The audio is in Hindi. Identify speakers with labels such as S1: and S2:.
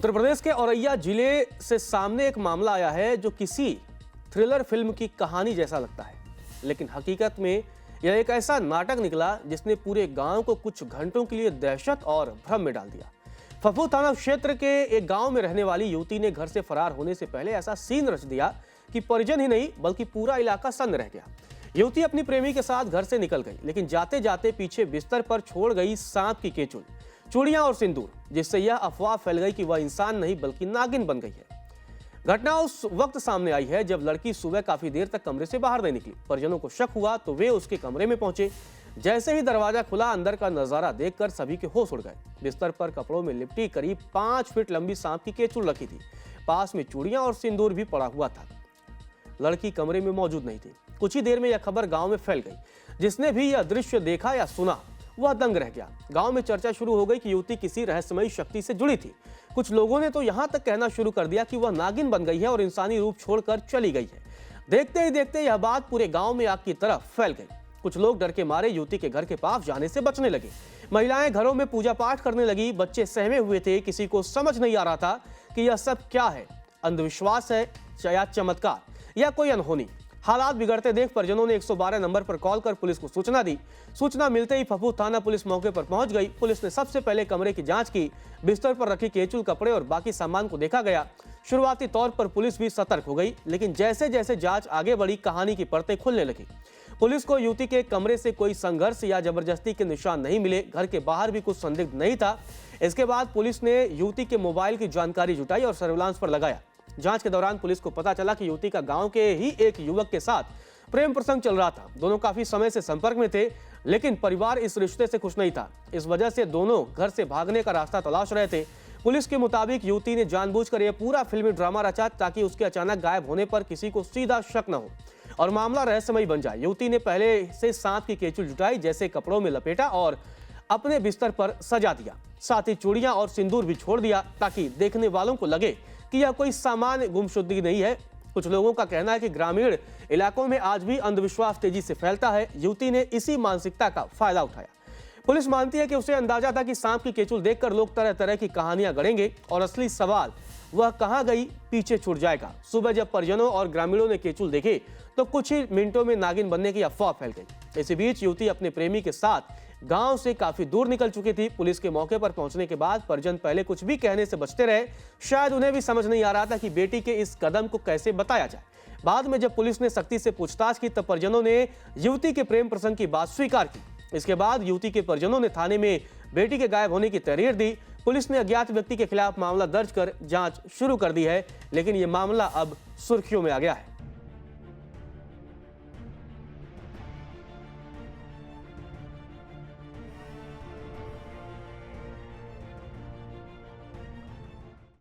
S1: उत्तर प्रदेश के औरैया जिले से सामने एक मामला आया है जो किसी थ्रिलर फिल्म की कहानी जैसा लगता है, लेकिन हकीकत में यह एक ऐसा नाटक निकला जिसने पूरे गांव को कुछ घंटों के लिए दहशत और भ्रम में डाल दिया। फफू थाना क्षेत्र के एक गांव में रहने वाली युवती ने घर से फरार होने से पहले ऐसा सीन रच दिया कि परिजन ही नहीं बल्कि पूरा इलाका सन्न रह गया। युवती अपनी प्रेमी के साथ घर से निकल गई, लेकिन जाते जाते पीछे बिस्तर पर छोड़ गई सांप की केचुल, चूड़ियां और सिंदूर, जिससे यह अफवाह फैल गई कि वह इंसान नहीं बल्कि नागिन बन गई है। घटना उस वक्त सामने आई है जब लड़की सुबह काफी देर तक कमरे से बाहर नहीं निकली। परिजनों को शक हुआ तो वे उसके कमरे में पहुंचे। जैसे ही दरवाजा खुला, अंदर का नजारा देखकर सभी के होश उड़ गए। बिस्तर पर कपड़ों में लिपटी करीब 5 फीट लंबी सांप की केचुल रखी थी। पास में चूड़ियां और सिंदूर भी पड़ा हुआ था। लड़की कमरे में मौजूद नहीं थी। कुछ ही देर में यह खबर गांव में फैल गई। जिसने भी यह दृश्य देखा या सुना वह दंग रह गया। गांव में चर्चा शुरू हो गई कि युवती किसी रहस्यमयी शक्ति से जुड़ी थी। कुछ लोगों ने तो यहां तक कहना शुरू कर दिया कि वह नागिन बन गई है और इंसानी रूप छोड़कर चली गई है। देखते ही देखते यह बात पूरे गांव में आग की तरफ फैल गई। कुछ लोग डर के मारे युवती के घर के पास जाने से बचने लगे। महिलाएं घरों में पूजा पाठ करने लगी। बच्चे सहमे हुए थे। किसी को समझ नहीं आ रहा था कि यह सब क्या है, अंधविश्वास है या चमत्कार या कोई अनहोनी। हालात बिगड़ते देख परिजनों ने 112 नंबर पर कॉल कर पुलिस को सूचना दी। सूचना मिलते ही फफू थाना पुलिस मौके पर पहुंच गई। पुलिस ने सबसे पहले कमरे की जांच की। बिस्तर पर रखी केचुल, कपड़े और बाकी सामान को देखा गया। शुरुआती तौर पर पुलिस भी सतर्क हो गई, लेकिन जैसे जैसे जांच आगे बढ़ी कहानी की परतें खुलने लगी। पुलिस को युवती के कमरे से कोई संघर्ष या जबरदस्ती के निशान नहीं मिले। घर के बाहर भी कुछ संदिग्ध नहीं था। इसके बाद पुलिस ने युवती के मोबाइल की जानकारी जुटाई और सर्विलांस पर लगाया। जांच के दौरान पुलिस को पता चला कि युवती का गांव के ही एक युवक के साथ प्रेम प्रसंग चल रहा था। दोनों काफी समय से संपर्क में थे, लेकिन परिवार इस रिश्ते से खुश नहीं था। इस वजह से दोनों घर से भागने का रास्ता तलाश रहे थे। पुलिस के मुताबिक युवती ने जानबूझकर यह पूरा फिल्मी ड्रामा रचा ताकि उसके अचानक गायब होने पर किसी को सीधा शक न हो और मामला रहस्यमयी बन जाए। युवती ने पहले से सांप की केचुल जुटाई, जैसे कपड़ों में लपेटा और अपने बिस्तर पर सजा दिया। साथ ही चूड़ियां और सिंदूर भी छोड़ दिया ताकि देखने वालों को लगे कि यह कोई सामान्य गुमशुदगी नहीं है। कुछ लोगों का कहना है कि ग्रामीण इलाकों में आज भी अंधविश्वास तेजी से फैलता है। युवती ने इसी मानसिकता का फायदा उठाया। पुलिस मानती है कि उसे अंदाजा था कि सांप की केचुल देखकर लोग तरह तरह की कहानियां गढ़ेंगे और असली सवाल वह कहां गई पीछे छूट जाएगा। सुबह जब परिजनों और ग्रामीणों ने केचुल देखी तो कुछ ही मिनटों में नागिन बनने की अफवाह फैल गई। इसी बीच युवती अपने प्रेमी के साथ गांव से काफी दूर निकल चुकी थी। पुलिस के मौके पर पहुंचने के बाद परिजन पहले कुछ भी कहने से बचते रहे। शायद उन्हें भी समझ नहीं आ रहा था कि बेटी के इस कदम को कैसे बताया जाए। बाद में जब पुलिस ने सख्ती से पूछताछ की तब परिजनों ने युवती के प्रेम प्रसंग की बात स्वीकार की। इसके बाद युवती के परिजनों ने थाने में बेटी के गायब होने की तहरीर दी। पुलिस ने अज्ञात व्यक्ति के खिलाफ मामला दर्ज कर जांच शुरू कर दी है, लेकिन यह मामला अब सुर्खियों में आ गया है।